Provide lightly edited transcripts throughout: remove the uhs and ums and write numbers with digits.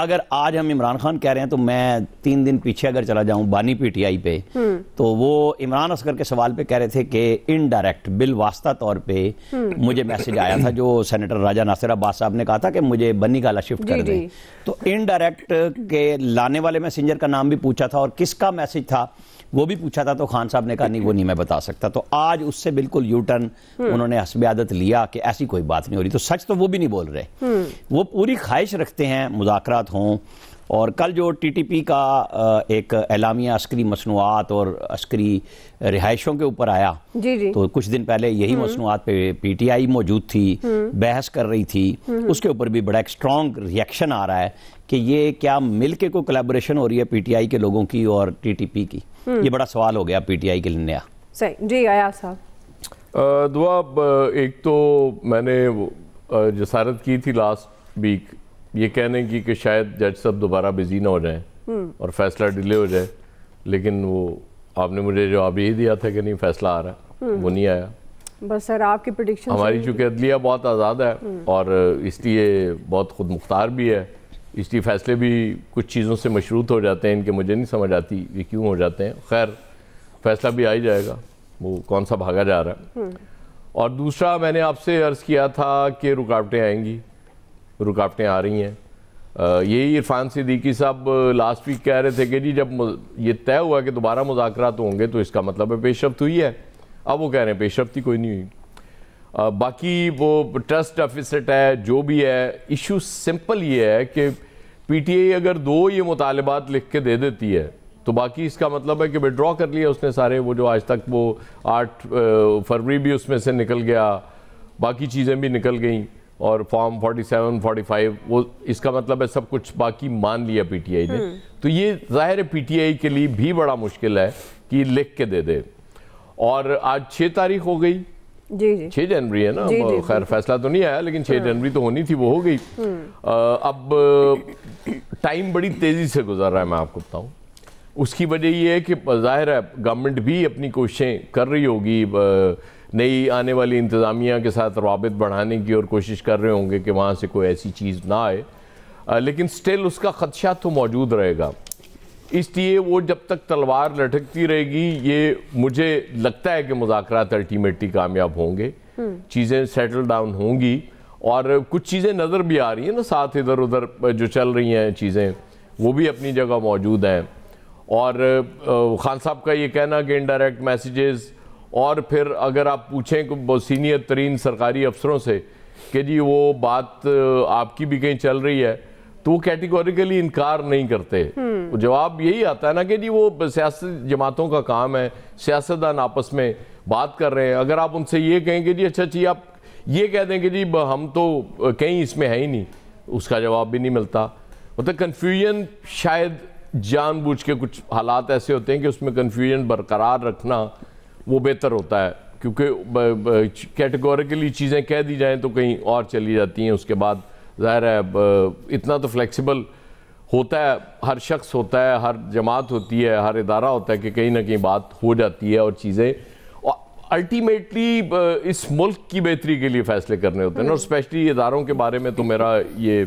اگر آج ہم عمران خان کہہ رہے ہیں تو میں 3 دن پیچھے اگر چلا جاؤں بانی پی ٹی آئی پہ تو وہ عمران اصغر کے سوال پہ کہہ رہے تھے کہ انڈائریکٹ بالواسطہ طور پہ مجھے میسج آیا تھا جو سینیٹر راجہ ناصر عباس صاحب نے کہا تھا کہ مجھے بنی گالا شفٹ کر دیں. تو انڈائریکٹ کے لانے والے میسنجر کا نام بھی پوچھا تھا اور کس کا میسج تھا وہ بھی پوچھا تھا, تو خان صاحب نے کہا نہیں وہ نہیں میں بتا سکتا. تو آج اس سے بالکل یو ٹرن انہوں نے حسب عادت لیا کہ ایسی کوئی بات نہیں ہو رہی. تو سچ تو وہ بھی نہیں بول رہے, وہ پوری خواہش رکھتے ہیں مذاکرات ہوں. اور کل جو ٹی ٹی پی کا ایک اعلامیہ عسکری مصنوعات اور عسکری رہائشوں کے اوپر آیا, تو کچھ دن پہلے یہی مصنوعات پہ پی ٹی آئی موجود تھی, بحث کر رہی تھی, اس کے اوپر بھی بڑا ایک اسٹرانگ ریئیکشن آ رہا ہے کہ یہ کیا مل کے کوئی کولیبوریشن ہو رہی ہے پی ٹی آئی کے لوگوں کی اور ٹی ٹی پی کی. یہ بڑا سوال ہو گیا پی ٹی آئی کے لیے نیا. صحیح جی ایاز صاحب. دعا ایک تو میں نے جسارت کی تھی لاسٹ ویک یہ کہنے کی کہ شاید جج صاحب دوبارہ بزی نہ ہو جائیں اور فیصلہ ڈیلے ہو جائے, لیکن وہ آپ نے مجھے جواب یہی دیا تھا کہ نہیں فیصلہ آ رہا ہے, وہ نہیں آیا. بس سر آپ کی پریڈکشن ہماری چونکہ عدلیہ بہت آزاد ہے اور اس لیے بہت خود مختار بھی ہے, اس لیے فیصلے بھی کچھ چیزوں سے مشروط ہو جاتے ہیں ان کے مجھے نہیں سمجھ آتی یہ کیوں ہو جاتے ہیں. خیر فیصلہ بھی آ ہی جائے گا, وہ کون سا بھاگا جا رہا ہے. اور دوسرا میں نے آپ سے عرض کیا تھا کہ رکاوٹیں آئیں گی, رکاوٹیں آ رہی ہیں. یہی عرفان صدیقی صاحب لاسٹ ویک کہہ رہے تھے کہ جی جب یہ طے ہوا کہ دوبارہ مذاکرات ہوں گے تو اس کا مطلب ہے پیش رفت ہوئی ہے. اب وہ کہہ رہے ہیں پیش رفت ہی کوئی نہیں ہوئی. باقی وہ ٹرسٹ ڈیفیسٹ ہے جو بھی ہے, ایشو سمپل یہ ہے کہ پی ٹی آئی اگر 2 یہ مطالبات لکھ کے دے دیتی ہے تو باقی اس کا مطلب ہے کہ وڈرا کر لیا اس نے سارے, وہ جو آج تک وہ 8 فروری بھی اس میں سے نکل گیا, باقی چیزیں بھی نکل گئیں, اور فارم 47 45 وہ اس کا مطلب ہے سب کچھ باقی مان لیا پی ٹی آئی نے. تو یہ ظاہر ہے پی ٹی آئی کے لیے بھی بڑا مشکل ہے کہ یہ لکھ کے دے دے. اور آج 6 تاریخ ہو گئی, 6 جنوری ہے نا, خیر فیصلہ تو نہیں آیا لیکن 6 جنوری تو ہونی تھی, وہ ہو گئی. اب ٹائم بڑی تیزی سے گزر رہا ہے, میں آپ کو بتاؤں. اس کی وجہ یہ ہے کہ ظاہر ہے گورنمنٹ بھی اپنی کوششیں کر رہی ہوگی, نئی آنے والی انتظامیہ کے ساتھ روابط بڑھانے کی اور کوشش کر رہے ہوں گے کہ وہاں سے کوئی ایسی چیز نہ آئے, لیکن سٹل اس کا خدشہ تو موجود رہے گا. اس لیے وہ جب تک تلوار لٹکتی رہے گی, یہ مجھے لگتا ہے کہ مذاکرات الٹیمیٹلی کامیاب ہوں گے, چیزیں سیٹل ڈاؤن ہوں گی. اور کچھ چیزیں نظر بھی آ رہی ہیں نا ساتھ, ادھر ادھر جو چل رہی ہیں چیزیں وہ بھی اپنی جگہ موجود ہیں. اور خان صاحب کا یہ کہنا کہ انڈائریکٹ میسیجز, اور پھر اگر آپ پوچھیں کہ سینئر ترین سرکاری افسروں سے کہ جی وہ بات آپ کی بھی کہیں چل رہی ہے, تو وہ کیٹیگوریکلی انکار نہیں کرتے. جواب یہی آتا ہے نا کہ جی وہ سیاست جماعتوں کا کام ہے, سیاستدان آپس میں بات کر رہے ہیں. اگر آپ ان سے یہ کہیں کہ جی اچھا جی آپ یہ کہہ دیں کہ جی ہم تو کہیں اس میں ہے ہی نہیں, اس کا جواب بھی نہیں ملتا. مطلب کنفیوژن شاید جان بوجھ کے کچھ حالات ایسے ہوتے ہیں کہ اس میں کنفیوژن برقرار رکھنا وہ بہتر ہوتا ہے, کیونکہ کیٹیگوریکلی چیزیں کہہ دی جائیں تو کہیں اور چلی جاتی ہیں. اس کے بعد ظاہر ہے اتنا تو فلیکسیبل ہوتا ہے, ہر شخص ہوتا ہے, ہر جماعت ہوتی ہے, ہر ادارہ ہوتا ہے کہ کہیں نہ کہیں بات ہو جاتی ہے اور چیزیں الٹیمیٹلی اس ملک کی بہتری کے لیے فیصلے کرنے ہوتے ہیں. اور اسپیشلی اداروں کے بارے میں تو میرا یہ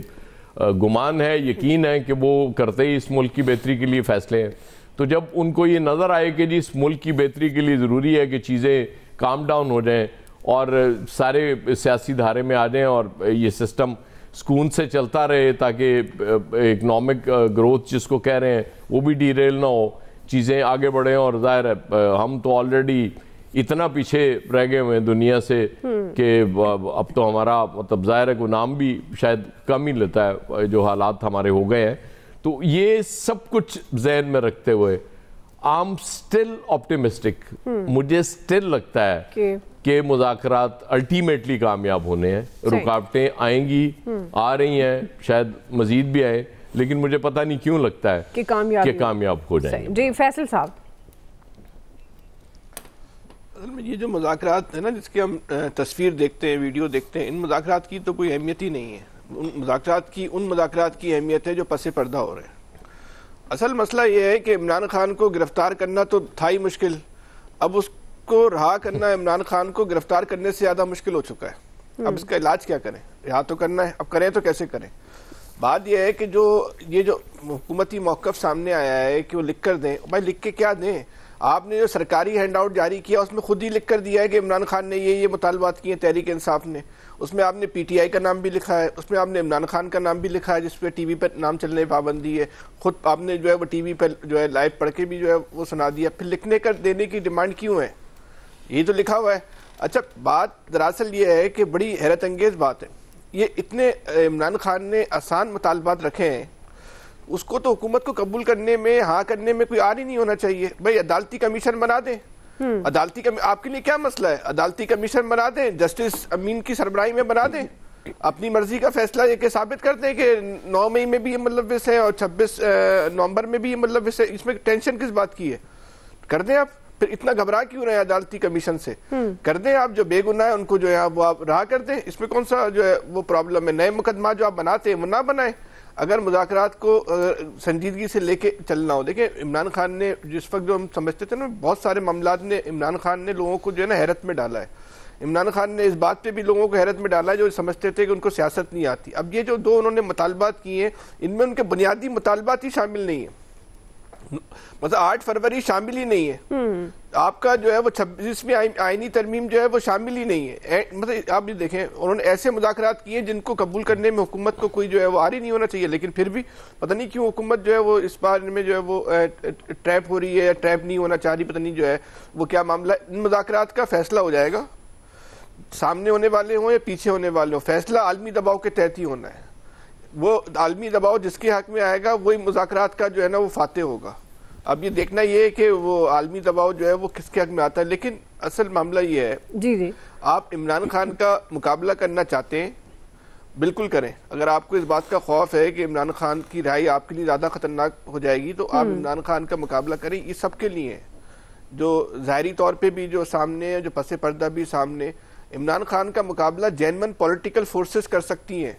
گمان ہے, یقین ہے کہ وہ کرتے ہی اس ملک کی بہتری کے لیے فیصلے ہیں. تو جب ان کو یہ نظر آئے کہ جی اس ملک کی بہتری کے لیے ضروری ہے کہ چیزیں کام ڈاؤن ہو جائیں اور سارے سیاسی دھارے میں آ جائیں اور یہ سسٹم سکون سے چلتا رہے تاکہ اکنامک گروتھ جس کو کہہ رہے ہیں وہ بھی ڈی ریل نہ ہو, چیزیں آگے بڑھیں. اور ظاہر ہے ہم تو آلریڈی اتنا پیچھے رہ گئے ہوئے ہیں دنیا سے کہ اب تو ہمارا مطلب ظاہر ہے کوئی نام بھی شاید کم ہی لیتا ہے جو حالات ہمارے ہو گئے ہیں. تو یہ سب کچھ ذہن میں رکھتے ہوئے I'm still optimistic. مجھے still لگتا ہے کہ مذاکرات الٹیمیٹلی کامیاب ہونے ہیں. رکاوٹیں آئیں گی, آ رہی ہیں, شاید مزید بھی آئیں, لیکن مجھے پتہ نہیں کیوں لگتا ہے کہ کامیاب ہو جائیں گے. جی فیصل صاحب, یہ جو مذاکرات ہیں نا جس کی ہم تصویر دیکھتے ہیں, ویڈیو دیکھتے ہیں, ان مذاکرات کی تو کوئی اہمیت ہی نہیں ہے. ان مذاکرات کی اہمیت ہے جو پس پردہ ہو رہے ہیں. اصل مسئلہ یہ ہے کہ عمران خان کو گرفتار کرنا تو تھا ہی مشکل, اب اس کو رہا کرنا عمران خان کو گرفتار کرنے سے زیادہ مشکل ہو چکا ہے. اب اس کا علاج کیا کریں؟ رہا تو کرنا ہے, اب کریں تو کیسے کریں؟ بات یہ ہے کہ یہ جو حکومتی موقف سامنے آیا ہے کہ وہ لکھ کر دیں، بھائی لکھ کے کیا دیں؟ آپ نے جو سرکاری ہینڈ آؤٹ جاری کیا اس میں خود ہی لکھ کر دیا ہے کہ عمران خان نے یہ مطالبات کیے ہیں تحریک انصاف نے، اس میں آپ نے پی ٹی آئی کا نام بھی لکھا ہے، اس میں آپ نے عمران خان کا نام بھی لکھا ہے جس پہ ٹی وی پر نام چلنے کی پابندی ہے، خود آپ نے جو ہے وہ ٹی وی پر جو ہے لائیو پڑھ کے بھی جو ہے وہ سنا دیا، پھر لکھنے کر دینے کی ڈیمانڈ کیوں ہے؟ یہ تو لکھا ہوا ہے۔ اچھا بات دراصل یہ ہے کہ بڑی حیرت انگیز بات ہے، یہ اتنے عمران خان نے آسان مطالبات رکھے ہیں، اس کو تو حکومت کو قبول کرنے میں ہاں کرنے میں کوئی آر ہی نہیں ہونا چاہیے۔ بھائی عدالتی کمیشن بنا دیں، عدالتی آپ کے لیے کیا مسئلہ ہے؟ عدالتی کمیشن بنا دیں، جسٹس امین کی سربراہی میں بنا دیں، اپنی مرضی کا فیصلہ یہ کہ ثابت کر دیں کہ 9 مئی میں بھی یہ ملوث ہے اور 26 نومبر میں بھی یہ ملوث ہے، اس میں ٹینشن کس بات کی ہے؟ کر دیں آپ، پھر اتنا گھبرا کیوں رہے عدالتی کمیشن سے؟ کر دیں آپ، جو بے گناہ ہے ان کو جو ہے وہ آپ رہا کر دیں، اس میں کون سا جو ہے وہ پرابلم ہے؟ نئے مقدمات جو آپ بناتے ہیں وہ نہ بنائیں، اگر مذاکرات کو سنجیدگی سے لے کے چلنا ہو۔ دیکھیں عمران خان نے جس وقت جو ہم سمجھتے تھے نا، بہت سارے معاملات نے عمران خان نے لوگوں کو جو ہے نا حیرت میں ڈالا ہے، عمران خان نے اس بات پہ بھی لوگوں کو حیرت میں ڈالا ہے جو سمجھتے تھے کہ ان کو سیاست نہیں آتی۔ اب یہ جو دو انہوں نے مطالبات کیے ہیں ان میں ان کے بنیادی مطالبات ہی شامل نہیں ہیں، مطلب 8 فروری شامل ہی نہیں ہے، آپ کا جو ہے وہ 26ویں آئینی ترمیم جو ہے وہ شامل ہی نہیں ہے۔ مطلب آپ یہ دیکھیں انہوں نے ایسے مذاکرات کیے جن کو قبول کرنے میں حکومت کو کوئی جو ہے وہ آری نہیں ہونا چاہیے، لیکن پھر بھی پتہ نہیں کیوں حکومت جو ہے وہ اس بارے میں جو ہے وہ ٹریپ ہو رہی ہے یا ٹریپ نہیں ہونا چاہ رہی، پتہ نہیں جو ہے وہ کیا معاملہ ہے۔ ان مذاکرات کا فیصلہ ہو جائے گا، سامنے ہونے والے ہوں یا پیچھے ہونے والے ہوں، فیصلہ عالمی دباؤ کے تحت ہی ہونا ہے۔ وہ عالمی دباؤ جس کے حق میں آئے گا وہی مذاکرات کا جو ہے نا وہ فاتح ہوگا۔ اب یہ دیکھنا یہ ہے کہ وہ عالمی دباؤ جو ہے وہ کس کے حق میں آتا ہے، لیکن اصل معاملہ یہ ہے جی آپ عمران خان کا مقابلہ کرنا چاہتے ہیں بالکل کریں، اگر آپ کو اس بات کا خوف ہے کہ عمران خان کی رہائی آپ کے لیے زیادہ خطرناک ہو جائے گی تو آپ عمران خان کا مقابلہ کریں، یہ سب کے لیے ہے، جو ظاہری طور پہ بھی جو سامنے ہے، جو پس پردہ بھی سامنے۔ عمران خان کا مقابلہ جینون پولیٹیکل فورسز کر سکتی ہیں،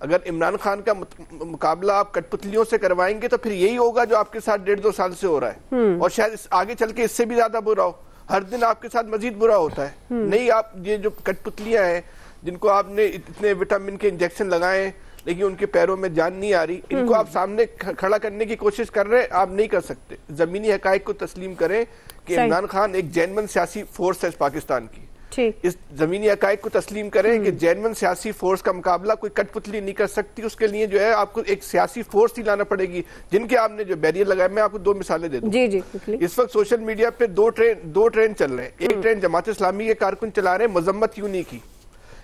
اگر عمران خان کا مقابلہ آپ کٹ پتلیوں سے کروائیں گے تو پھر یہی ہوگا جو آپ کے ساتھ 1.5-2 سال سے ہو رہا ہے، اور شاید آگے چل کے اس سے بھی زیادہ برا ہو، ہر دن آپ کے ساتھ مزید برا ہوتا ہے۔ نہیں آپ یہ جو کٹ پتلیاں ہیں جن کو آپ نے اتنے وٹامن کے انجیکشن لگائے ہیں لیکن ان کے پیروں میں جان نہیں آ رہی، ان کو آپ سامنے کھڑا کرنے کی کوشش کر رہے ہیں، آپ نہیں کر سکتے۔ زمینی حقائق کو تسلیم کریں کہ عمران خان ایک جینون سیاسی فورس ہے پاکستان کی، اس زمینی حقائق کو تسلیم کریں کہ جینون سیاسی فورس کا مقابلہ کوئی کٹ پتلی نہیں کر سکتی، اس کے لیے جو ہے آپ کو ایک سیاسی فورس ہی لانا پڑے گی جن کے آپ نے جو بیریئر لگائے۔ میں آپ کو 2 مثالیں دے دوں۔ اس وقت سوشل میڈیا پہ 2 ٹرین چل رہے ہیں، ایک ٹرین جماعت اسلامی کے کارکن چلا رہے ہیں مذمت یونی کی،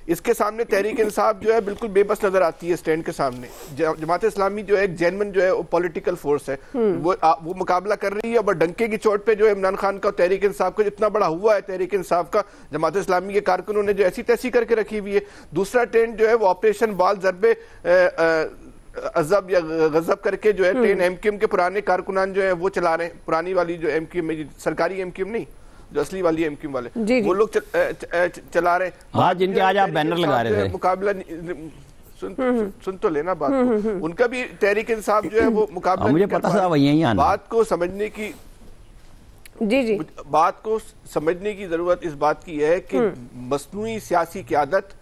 اس کے سامنے تحریک انصاف جو ہے بالکل بے بس نظر آتی ہے اسٹینڈ کے سامنے۔ جماعت اسلامی جو ہے ایک جینون جو ہے پولیٹیکل فورس ہے، وہ مقابلہ کر رہی ہے، اور ڈنکے کی چوٹ پہ جو ہے عمران خان کا تحریک انصاف کا اتنا بڑا ہوا ہے تحریک انصاف کا، جماعت اسلامی کے کارکنوں نے جو ایسی تیسی کر کے رکھی ہوئی ہے۔ دوسرا ٹرینڈ جو ہے وہ آپریشن بال ضرب عذب یا غضب کر کے جو ہے ٹرین ایم کیو ایم کے پرانے کارکنان جو ہیں وہ چلا رہے ہیں، پرانی والی جو ایم کیو ایم، سرکاری ایم کیو ایم نہیں، جو اصلی والی ایم کیو ایم والے وہ لوگ چلا رہے ہیں، ہاں جن کے آج آپ بینر لگا رہے تھے مقابلہ۔ سن تو لینا بات کو، ان کا بھی تحریک انصاف جو ہے وہ مقابلہ، مجھے پتا تھا وہی یہی آنا۔ بات کو سمجھنے کی بات کو سمجھنے کی ضرورت اس بات کی ہے کہ مصنوعی سیاسی قیادت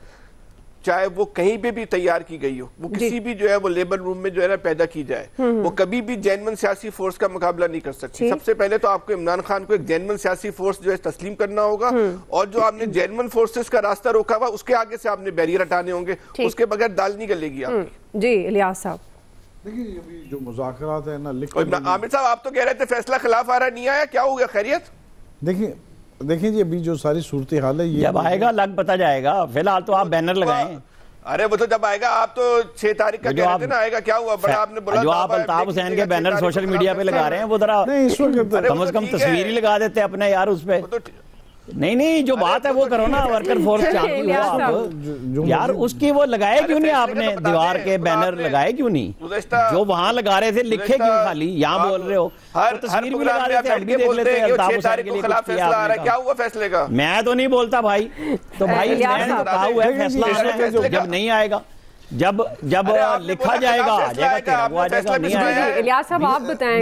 چاہے وہ کہیں پہ بھی تیار کی گئی ہو، وہ کسی بھی جو ہے وہ لیبر روم میں جو ہے نا پیدا کی جائے، وہ کبھی بھی جینون سیاسی فورس کا مقابلہ نہیں کر سکتی۔ سب سے پہلے تو آپ کو عمران خان کو ایک جینون سیاسی فورس جو ہے تسلیم کرنا ہوگا، اور جو آپ نے جینون فورسز کا راستہ روکا ہوا اس کے آگے سے آپ نے بیریئر ہٹانے ہوں گے، اس کے بغیر دال نہیں گلے گی آپ کی۔ جی الیاس صاحب، دیکھیں یہ جو مذاکرات ہیں نا، عامر صاحب آپ تو کہہ رہے تھے فیصلہ خلاف آ رہا نہیں آیا، کیا ہو گیا؟ خیریت؟ دیکھیں جی ابھی جو ساری صورتحال ہے یہ جب آئے گا لگ پتہ جائے گا، فی الحال تو آپ بینر لگائیں۔ ارے وہ تو جب آئے گا، آپ تو 6 تاریخ کا کہہ رہے تھے نا آئے گا، کیا ہوا؟ بڑا آپ نے بولا جو آپ الطاف حسین کے بینر سوشل میڈیا پہ لگا رہے ہیں وہ ذرا کم از کم تصویر ہی لگا دیتے اپنے یار اس پہ۔ نہیں جو بات ہے وہ کرو نا، ورکر فورس چاہتی ہو آپ یار، اس کی وہ لگائے کیوں نہیں آپ نے دیوار کے بینر لگائے کیوں نہیں؟ جو وہاں لگا رہے تھے لکھے کیوں خالی یہاں بول رہے ہو؟ تصویر بھی لگا دیتے، ہم بھی دیکھ لیتے ہیں الطاف حسین کے لیے کچھ کیا آپ نے۔ کیا ہوا فیصلے کا؟ میں تو نہیں بولتا بھائی، تو بھائی میں نے کہا ہوا ہے فیصلہ آنا ہے، جب نہیں آئے گا، جب لکھا جائے گا آ جائے گا، وہ آ جائے گا، نہیں آئے گا۔ الیاس صاحب آپ بتائیں،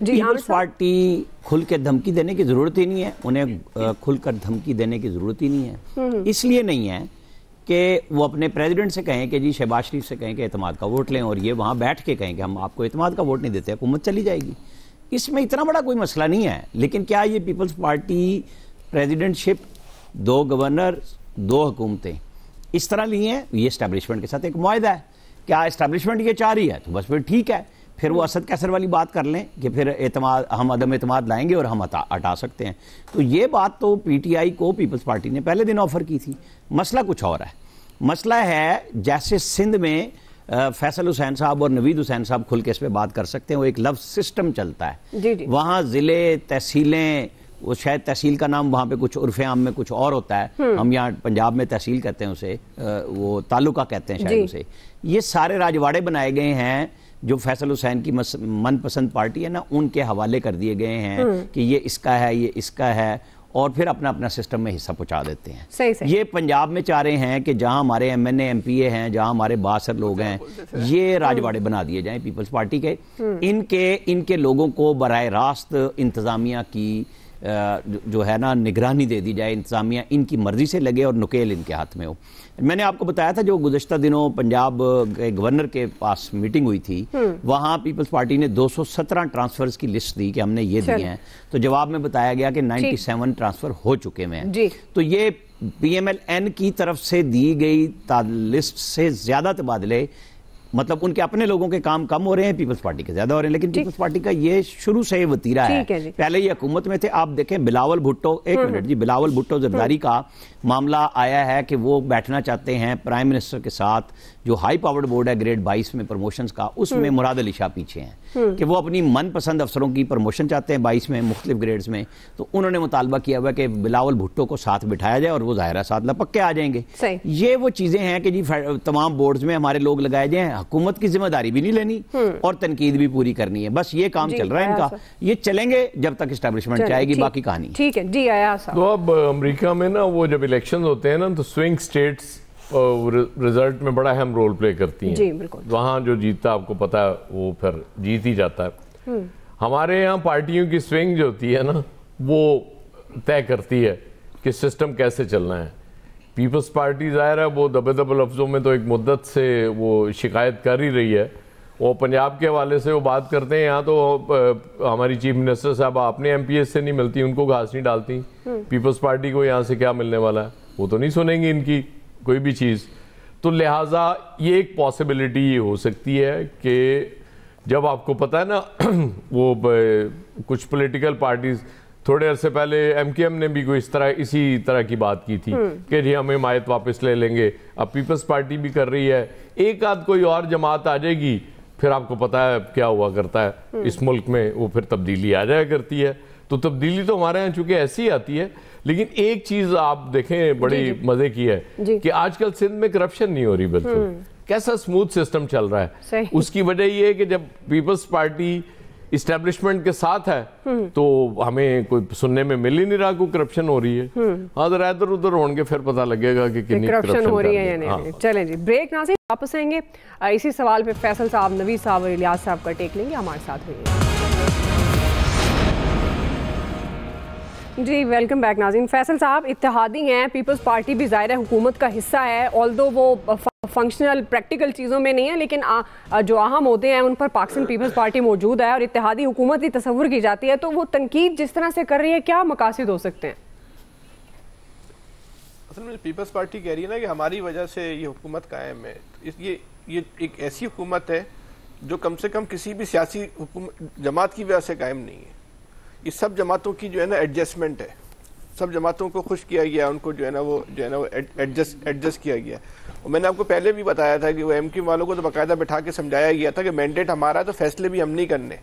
پیپلز پارٹی کھل کے دھمکی دینے کی ضرورت ہی نہیں ہے، انہیں کھل کر دھمکی دینے کی ضرورت ہی نہیں ہے، اس لیے نہیں ہے کہ وہ اپنے پریزیڈنٹ سے کہیں کہ جی شہباز شریف سے کہیں کہ اعتماد کا ووٹ لیں، اور یہ وہاں بیٹھ کے کہیں کہ ہم آپ کو اعتماد کا ووٹ نہیں دیتے، حکومت چلی جائے گی. اس میں اتنا بڑا کوئی مسئلہ نہیں ہے. لیکن کیا یہ پیپلز پارٹی پریزیڈنٹ شپ 2 گورنر 2 حکومتیں اس طرح لی ہیں، یہ اسٹیبلشمنٹ کے ساتھ ایک معاہدہ ہے. کیا اسٹیبلشمنٹ یہ چاہ رہی ہے تو بس پھر ٹھیک ہے، پھر وہ اسد کیسر والی بات کر لیں کہ پھر اعتماد ہم عدم اعتماد لائیں گے اور ہم ہٹا سکتے ہیں. تو یہ بات تو پی ٹی آئی کو پیپلز پارٹی نے پہلے دن آفر کی تھی. مسئلہ کچھ اور ہے. مسئلہ ہے جیسے سندھ میں فیصل حسین صاحب اور نوید حسین صاحب کھل کے اس پہ بات کر سکتے ہیں، وہ ایک لفظ سسٹم چلتا ہے. وہاں ضلع تحصیلیں، وہ شاید تحصیل کا نام وہاں پہ کچھ عرف عام میں کچھ اور ہوتا ہے، ہم یہاں پنجاب میں تحصیل کہتے ہیں اسے، وہ تعلقہ کہتے ہیں شاید اسے. یہ سارے راجواڑے بنائے گئے ہیں جو فیصل حسین کی من پسند پارٹی ہے نا، ان کے حوالے کر دیے گئے ہیں کہ یہ اس کا ہے، یہ اس کا ہے، اور پھر اپنا اپنا سسٹم میں حصہ پہنچا دیتے ہیں. صحیح. یہ پنجاب میں چاہ رہے ہیں کہ جہاں ہمارے M N A M P A ہیں، جہاں ہمارے بااثر لوگ ہیں، یہ راجواڑے بنا دیے جائیں پیپلز پارٹی کے. ان کے لوگوں کو براہ راست انتظامیہ کی جو ہے نا نگرانی دے دی جائے، انتظامیہ ان کی مرضی سے لگے اور نکیل ان کے ہاتھ میں ہو. میں نے آپ کو بتایا تھا جو گزشتہ دنوں پنجاب کے گورنر کے پاس میٹنگ ہوئی تھی، وہاں پیپلز پارٹی نے 217 ٹرانسفرز کی لسٹ دی کہ ہم نے یہ دیے ہیں، تو جواب میں بتایا گیا کہ 97 ٹرانسفر ہو چکے ہیں. تو یہ پی ایم ایل این کی طرف سے دی گئی لسٹ سے زیادہ تبادلے، مطلب ان کے اپنے لوگوں کے کام کم ہو رہے ہیں، پیپلز پارٹی کے زیادہ ہو رہے ہیں. لیکن پیپلز پارٹی کا یہ شروع سے وتیرہ ہے. پہلے یہ حکومت میں تھے. آپ دیکھیں بلاول بھٹو، ایک منٹ جی، بلاول بھٹو زرداری کا معاملہ آیا ہے کہ وہ بیٹھنا چاہتے ہیں پرائم منسٹر کے ساتھ. جو ہائی پاورڈ بورڈ ہے گریڈ 22 میں پروموشنز کا، اس میں مراد علی شاہ پیچھے ہیں کہ وہ اپنی من پسند افسروں کی پروموشن چاہتے ہیں 22 میں مختلف گریڈز میں. تو انہوں نے مطالبہ کیا ہوا کہ بلاول بھٹو کو ساتھ بٹھایا جائے، اور وہ ظاہرہ ساتھ لپک کے آ جائیں گے. یہ وہ چیزیں ہیں کہ جی تمام بورڈز میں ہمارے لوگ لگائے جائیں، حکومت کی ذمہ داری بھی نہیں لینی اور تنقید بھی پوری کرنی ہے. بس یہ کام چل رہا ہے ان کا. یہ چلیں گے جب تک اسٹیبلشمنٹ چاہے گی، باقی کہانی. ٹھیک ہے جی. تو اب امریکہ میں نا وہ جب الیکشن ہوتے ہیں نا تو سوئنگ سٹیٹس رزلٹ میں بڑا اہم رول پلے کرتی ہیں. جی بالکل. وہاں جو جیتتا آپ کو پتا ہے وہ پھر جیت ہی جاتا ہے. ہمارے یہاں پارٹیوں کی سوئنگ جو ہوتی ہے نا وہ طے کرتی ہے کہ سسٹم کیسے چلنا ہے. پیپلز پارٹی ظاہر ہے وہ دبے دبے لفظوں میں تو ایک مدت سے وہ شکایت کر ہی رہی ہے. وہ پنجاب کے حوالے سے وہ بات کرتے ہیں، یہاں تو ہماری چیف منسٹر صاحب اپنے ایم پی ایس سے نہیں ملتی، ان کو گھاس نہیں ڈالتی. پیپلز پارٹی کو یہاں سے کیا ملنے والا ہے، وہ تو نہیں سنیں گی ان کی کوئی بھی چیز. تو لہٰذا یہ ایک پاسبلٹی یہ ہو سکتی ہے کہ جب آپ کو پتہ ہے نا وہ کچھ پولیٹیکل پارٹیز تھوڑے عرصے پہلے ایم کے ایم نے بھی کوئی اسی طرح کی بات کی تھی کہ جی ہم حمایت واپس لے لیں گے. اب پیپلز پارٹی بھی کر رہی ہے. ایک آدھ کوئی اور جماعت آ جائے گی، پھر آپ کو پتہ ہے کیا ہوا کرتا ہے اس ملک میں، وہ پھر تبدیلی آ جایا کرتی ہے. تو تبدیلی تو ہمارے یہاں چونکہ ایسی آتی ہے. لیکن ایک چیز آپ دیکھیں بڑی مزے کی ہے کہ آج کل سندھ میں کرپشن نہیں ہو رہی. بالکل کیسا سموتھ سسٹم چل رہا ہے. اس کی وجہ یہ ہے کہ جب پیپلز پارٹی اسٹیبلشمنٹ کے ساتھ ہے تو ہمیں کوئی سننے میں مل ہی نہیں رہا کوئی کرپشن ہو رہی ہے. ہاں ذرا ادھر ادھر ہوں گے پھر پتہ لگے گا کہ کتنی کرپشن ہو رہی ہے یا نہیں. چلیں جی بریک. ناظرین واپس آئیں گے اسی سوال پہ. فیصل صاحب، نوید صاحب اور الیاس صاحب کا ٹیک لیں گے. ہمارے ساتھ ہوئے جی. ویلکم بیک ناظرین. فیصل صاحب اتحادی ہیں، پیپلز پارٹی بھی ظاہر ہے حکومت کا حصہ ہے، آلدو وہ فنکشنل پریکٹیکل چیزوں میں نہیں ہے، لیکن جو اہم عہدے ہیں ان پر پاکستان پیپلز پارٹی موجود ہے اور اتحادی حکومت ہی تصور کی جاتی ہے. تو وہ تنقید جس طرح سے کر رہی ہے، کیا مقاصد ہو سکتے ہیں؟ اصل میں پیپلز پارٹی کہہ رہی ہے نا کہ ہماری وجہ سے یہ حکومت قائم ہے. یہ ایک ایسی حکومت ہے جو کم سے کم کسی بھی سیاسی جماعت کی وجہ سے قائم نہیں ہے. یہ سب جماعتوں کی جو ہے نا ایڈجسٹمنٹ ہے. سب جماعتوں کو خوش کیا گیا، ان کو جو ہے نا وہ ایڈجسٹ کیا گیا. اور میں نے آپ کو پہلے بھی بتایا تھا کہ وہ ایم کیو والوں کو تو باقاعدہ بٹھا کے سمجھایا گیا تھا کہ مینڈیٹ ہمارا ہے تو فیصلے بھی ہم نہیں کرنے،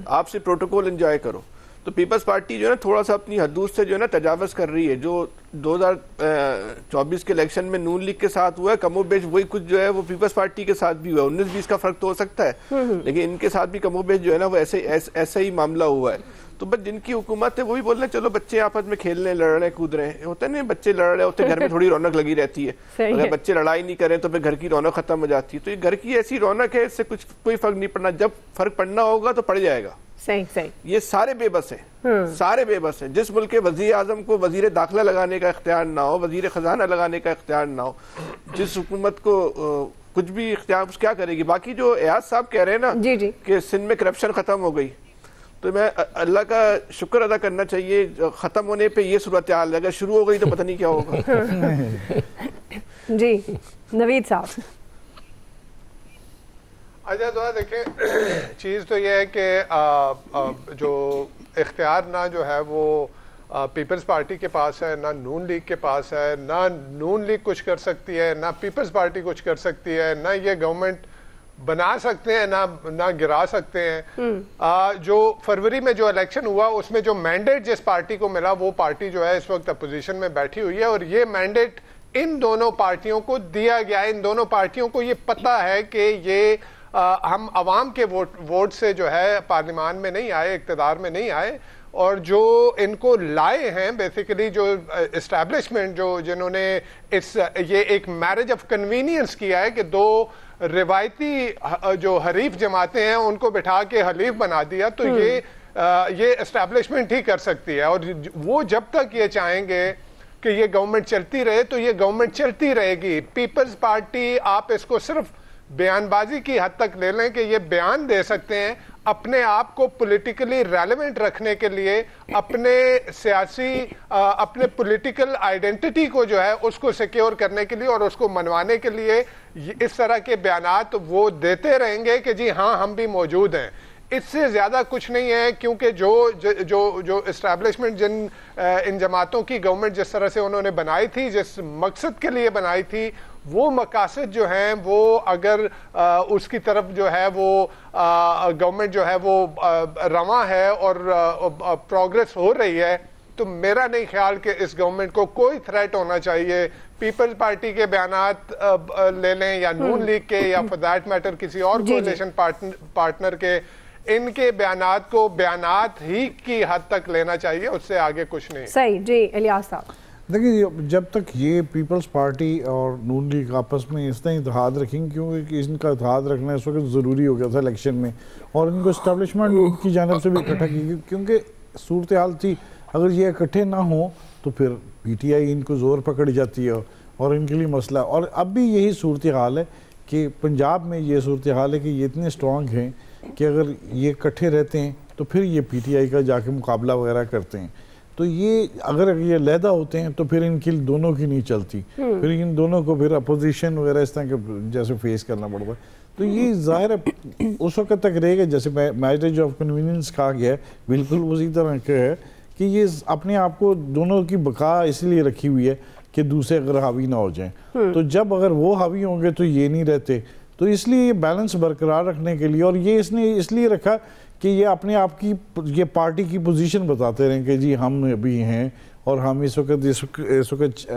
آپ سے پروٹوکول انجوائے کرو. تو پیپلز پارٹی جو ہے نا تھوڑا سا اپنی حدود سے جو ہے نا تجاوز کر رہی ہے. جو 2024 کے الیکشن میں نون لیگ کے ساتھ ہوا ہے، کم و بیش وہی کچھ جو ہے وہ پیپلز پارٹی کے ساتھ بھی ہوا ہے. 19-20 کا فرق تو ہو سکتا ہے، لیکن ان کے ساتھ بھی کم و بیش جو ہے نا وہ ایسا ہی معاملہ ہوا ہے. تو بس جن کی حکومت ہے وہ بھی بول رہے ہیں چلو بچے آپس میں کھیل رہے ہیں، لڑ رہے ہیں، کود رہے ہیں. ہوتا ہے نا بچے لڑ رہے ہوتے ہیں گھر میں تھوڑی رونق لگی رہتی ہے. اگر بچے لڑائی نہیں کریں تو پھر گھر کی رونق ختم ہو جاتی ہے. تو یہ گھر کی ایسی رونق ہے، اس سے کچھ کوئی فرق نہیں پڑنا. جب فرق پڑنا ہوگا تو پڑ جائے گا. صحیح. یہ سارے بے بس ہیں، سارے بے بس ہیں. جس ملک کے وزیر اعظم کو وزیر داخلہ لگانے کا اختیار نہ ہو، وزیر خزانہ لگانے کا اختیار نہ ہو، جس حکومت کو کچھ بھی اختیار کیا کرے گی. باقی جو ایاز صاحب کہہ رہے ہیں نا کہ سندھ میں کرپشن ختم ہو گئی، تو میں اللہ کا شکر ادا کرنا چاہیے. ختم ہونے پہ یہ صورتحال ہے، اگر شروع ہو گئی تو پتہ نہیں کیا ہوگا. جی نوید صاحب. اچھا تو دیکھیں چیز تو یہ ہے کہ جو اختیار نہ جو ہے وہ پیپلز پارٹی کے پاس ہے، نہ نون لیگ کے پاس ہے. نہ نون لیگ کچھ کر سکتی ہے، نہ پیپلز پارٹی کچھ کر سکتی ہے، نہ یہ گورنمنٹ بنا سکتے ہیں نہ گرا سکتے ہیں. جو فروری میں جو الیکشن ہوا اس میں جو مینڈیٹ جس پارٹی کو ملا وہ پارٹی جو ہے اس وقت اپوزیشن میں بیٹھی ہوئی ہے، اور یہ مینڈیٹ ان دونوں پارٹیوں کو دیا گیا ہے. ان دونوں پارٹیوں کو یہ پتہ ہے کہ یہ ہم عوام کے ووٹ سے جو ہے پارلیمان میں نہیں آئے، اقتدار میں نہیں آئے، اور جو ان کو لائے ہیں بیسیکلی جو اسٹیبلشمنٹ جنہوں نے یہ ایک میرج آف کنوینئنس کیا ہے کہ دو روایتی جو حریف جماعتیں ہیں ان کو بٹھا کے حلیف بنا دیا، تو یہ اسٹیبلشمنٹ ہی کر سکتی ہے. اور وہ جب تک یہ چاہیں گے کہ یہ گورنمنٹ چلتی رہے تو یہ گورنمنٹ چلتی رہے گی. پیپلز پارٹی آپ اس کو صرف بیان بازی کی حد تک لے لیں کہ یہ بیان دے سکتے ہیں اپنے آپ کو پولیٹیکلی ریلیونٹ رکھنے کے لیے، اپنے سیاسی اپنے پولیٹیکل آئیڈینٹی کو جو ہے اس کو سیکیور کرنے کے لیے اور اس کو منوانے کے لیے اس طرح کے بیانات وہ دیتے رہیں گے کہ جی ہاں ہم بھی موجود ہیں. اس سے زیادہ کچھ نہیں ہے، کیونکہ جو اسٹیبلشمنٹ ان جماعتوں کی گورنمنٹ جس طرح سے انہوں نے بنائی تھی، جس مقصد کے لیے بنائی تھی، وہ مقاصد جو ہیں وہ اگر اس کی طرف جو ہے وہ گورنمنٹ جو ہے وہ رواں ہے اور پروگریس ہو رہی ہے، تو میرا نہیں خیال کہ اس گورنمنٹ کو کوئی تھریٹ ہونا چاہیے. پیپلز پارٹی کے بیانات لے لیں یا نون لیگ کے یا فار دیٹ میٹر کسی اور کولیشن پارٹنر کے، ان کے بیانات کو بیانات ہی کی حد تک لینا چاہیے، اس سے آگے کچھ نہیں. صحیح. جی الیاس صاحب. دیکھیں جب تک یہ پیپلز پارٹی اور نون لیگ آپس میں اس طرح اتحاد رکھیں گے، کیونکہ ان کا اتحاد رکھنا اس وقت ضروری ہو گیا تھا الیکشن میں، اور ان کو اسٹیبلشمنٹ کی جانب سے بھی اکٹھا کی، کیونکہ صورتحال تھی اگر یہ اکٹھے نہ ہوں تو پھر پی ٹی آئی ان کو زور پکڑ جاتی ہے اور ان کے لیے مسئلہ. اور اب بھی یہی صورتحال ہے کہ پنجاب میں یہ صورتحال ہے کہ یہ اتنے اسٹرانگ ہیں کہ اگر یہ اکٹھے رہتے ہیں تو پھر یہ پی ٹی آئی کا جا کے مقابلہ وغیرہ کرتے ہیں. تو یہ اگر یہ علیحدہ ہوتے ہیں تو پھر ان کی دونوں کی نہیں چلتی، پھر ان دونوں کو پھر اپوزیشن وغیرہ اس طرح کے جیسے فیس کرنا پڑتا ہے. تو یہ ظاہر ہے اس وقت تک رہے گا جیسے میرج آف کنوینئنس کہا گیا ہے، بالکل اسی طرح کا ہے کہ یہ اپنے آپ کو دونوں کی بقا اس لیے رکھی ہوئی ہے کہ دوسرے اگر حاوی نہ ہو جائیں. تو جب اگر وہ حاوی ہوں گے تو یہ نہیں رہتے. تو اس لیے یہ بیلنس برقرار رکھنے کے لیے، اور یہ اس نے اس لیے رکھا کہ یہ اپنے آپ کی یہ پارٹی کی پوزیشن بتاتے رہیں کہ جی ہم ابھی ہیں اور ہم اس وقت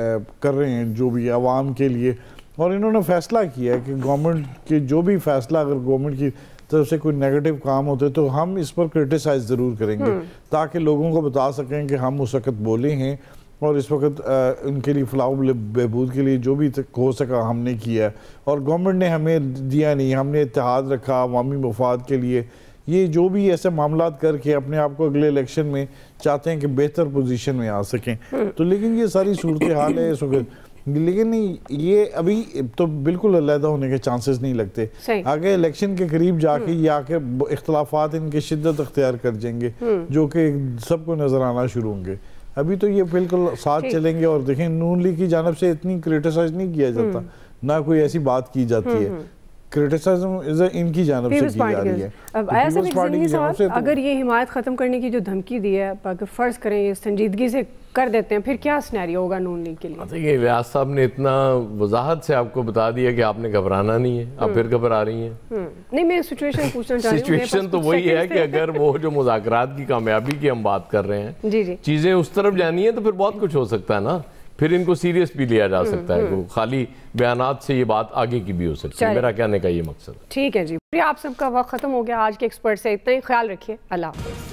کر رہے ہیں جو بھی عوام کے لیے. اور انہوں نے فیصلہ کیا ہے کہ گورنمنٹ کے جو بھی فیصلہ اگر گورنمنٹ کی طرف سے کوئی نیگیٹو کام ہوتے تو ہم اس پر کرٹیسائز ضرور کریں گے، تاکہ لوگوں کو بتا سکیں کہ ہم اس وقت بولے ہیں اور اس وقت ان کے لیے فلاح و بہبود کے لیے جو بھی ہو سکا ہم نے کیا ہے. اور گورنمنٹ نے ہمیں دیا نہیں، ہم نے اتحاد رکھا عوامی مفاد کے لیے. یہ جو بھی ایسے معاملات کر کے اپنے آپ کو اگلے الیکشن میں چاہتے ہیں کہ بہتر پوزیشن میں آ سکیں. تو لیکن یہ ساری صورتحال ہے اس وقت، لیکن یہ ابھی تو بالکل علیحدہ ہونے کے چانسز نہیں لگتے. آگے الیکشن کے قریب جا کے یہ آ کے اختلافات ان کے شدت اختیار کر جائیں گے جو کہ سب کو نظر آنا شروع ہوں گے. ابھی تو یہ بالکل ساتھ چلیں گے. اور دیکھیں نون لیگ کی جانب سے اتنی کرٹیسائز نہیں کیا جاتا، نہ کوئی ایسی بات کی جاتی ہے. کرٹیسائزم ان کی جانب سے کی جا رہی ہے. اگر یہ حمایت ختم کرنے کی جو دھمکی دی ہے، اگر فرض کریں یہ سنجیدگی سے کر دیتے ہیں، پھر کیا سینیریو ہوگا نون لیگ کے لیے؟ دیکھیں الیاس صاحب نے اتنا وضاحت سے آپ کو بتا دیا کہ آپ نے گھبرانا نہیں ہے، آپ پھر گھبرا رہی ہیں. نہیں میں سچویشن پوچھنا چاہ رہی ہوں. سچویشن تو وہی ہے کہ اگر وہ جو مذاکرات کی کامیابی کی ہم بات کر رہے ہیں، چیزیں اس طرف جانی ہیں تو پھر بہت کچھ ہو سکتا ہے نا. پھر ان کو سیریس بھی لیا جا سکتا ہے، خالی بیانات سے یہ بات آگے کی بھی ہو سکتی ہے. میرا کہنے کا یہ مقصد ہے. ٹھیک ہے جی، آپ سب کا وقت ختم ہو گیا. آج کے ایکسپرٹ سے اتنا ہی. خیال رکھیے. اللہ حافظ.